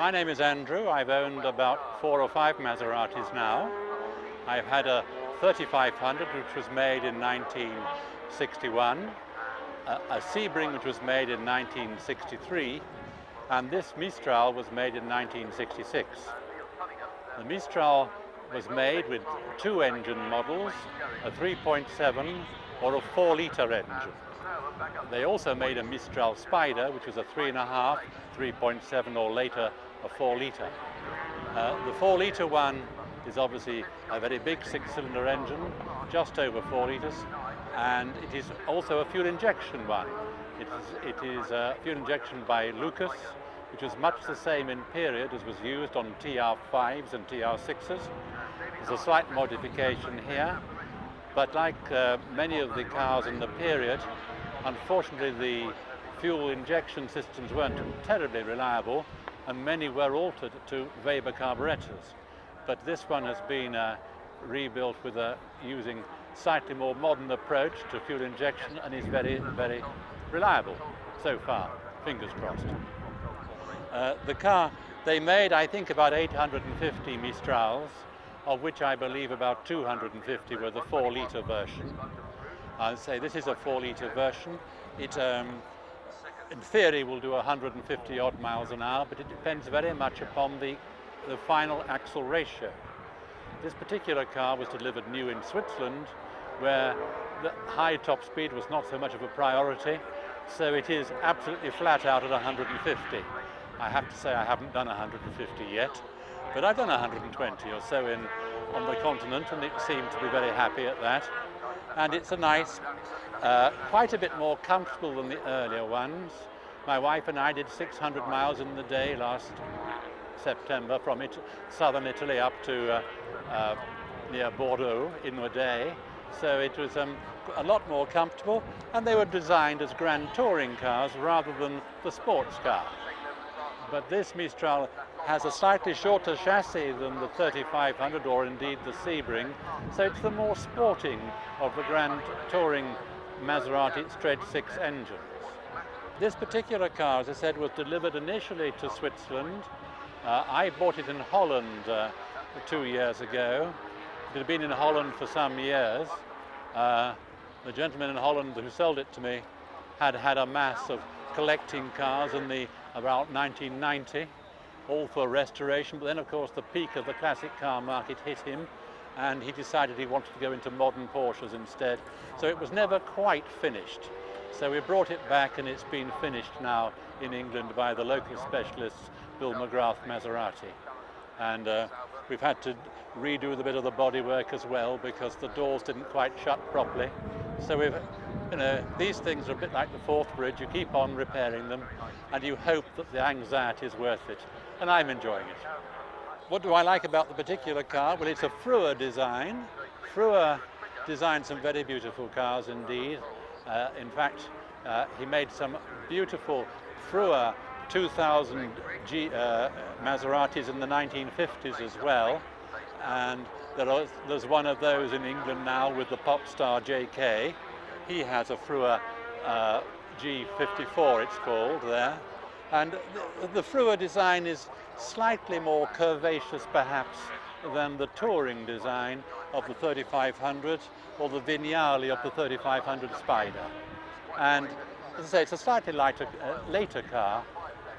My name is Andrew. I've owned about 4 or 5 Maseratis now. I've had a 3500 which was made in 1961, a Sebring which was made in 1963, and this Mistral was made in 1966. The Mistral was made with 2 engine models, a 3.7 or a 4-litre engine. They also made a Mistral Spider, which was a 3.5, 3.7 or later a 4-litre. The 4-litre one is obviously a very big 6-cylinder engine, just over 4 litres, and it is also a fuel injection one. It is a fuel injection by Lotus, which is much the same in period as was used on TR5s and TR6s. There's a slight modification here, but like many of the cars in the period, unfortunately the fuel injection systems weren't terribly reliable, and many were altered to Weber carburetors. But this one has been rebuilt with using slightly more modern approach to fuel injection, and is very, very reliable so far, fingers crossed. The car, they made, I think, about 850 Mistrals, of which I believe about 250 were the 4-litre version. I'll say this is a 4-litre version. It, in theory, will do 150 odd miles an hour, but it depends very much upon the final axle ratio. This particular car was delivered new in Switzerland, where the high top speed was not so much of a priority, so it is absolutely flat out at 150. I have to say I haven't done 150 yet, but I've done 120 or so on the continent, and it seemed to be very happy at that. And it's a nice, quite a bit more comfortable than the earlier ones. My wife and I did 600 miles in the day last September from southern Italy up to near Bordeaux in a day. So it was a lot more comfortable, and they were designed as grand touring cars rather than the sports car. But this Mistral has a slightly shorter chassis than the 3500 or indeed the Sebring, so it's the more sporting of the grand touring Maserati straight 6 engines. This particular car, as I said, was delivered initially to Switzerland. I bought it in Holland 2 years ago. It had been in Holland for some years. The gentleman in Holland who sold it to me had a mass of collecting cars in about 1990, all for restoration, but then of course the peak of the classic car market hit him, and he decided he wanted to go into modern Porsches instead. So it was never quite finished. So we brought it back, and it's been finished now in England by the local specialists, Bill McGrath Maserati. And we've had to redo the bit of the bodywork as well, because the doors didn't quite shut properly. So these things are a bit like the Forth Bridge. You keep on repairing them, and you hope that the anxiety is worth it. And I'm enjoying it. What do I like about the particular car? Well, it's a Früher design. Früher designed some very beautiful cars indeed. In fact, he made some beautiful Früher 2000 Maseratis in the 1950s as well. And there's one of those in England now with the pop star JK. He has a Früher G54, it's called, there. And the Früher design is slightly more curvaceous perhaps than the touring design of the 3500 or the Vignale of the 3500 Spider. And as I say, it's a slightly later car,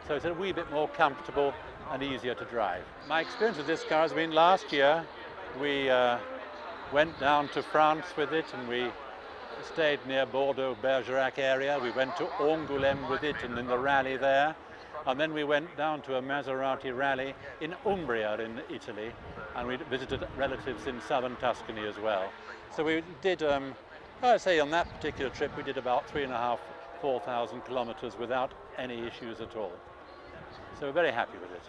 so it's a wee bit more comfortable and easier to drive. My experience with this car has been last year. We went down to France with it, and we stayed near Bordeaux, Bergerac area. We went to Angoulême with it and in the rally there. And then we went down to a Maserati rally in Umbria in Italy, and we visited relatives in southern Tuscany as well. So we did, I'd say on that particular trip, we did about 3,500, 4,000 kilometers without any issues at all. So we're very happy with it.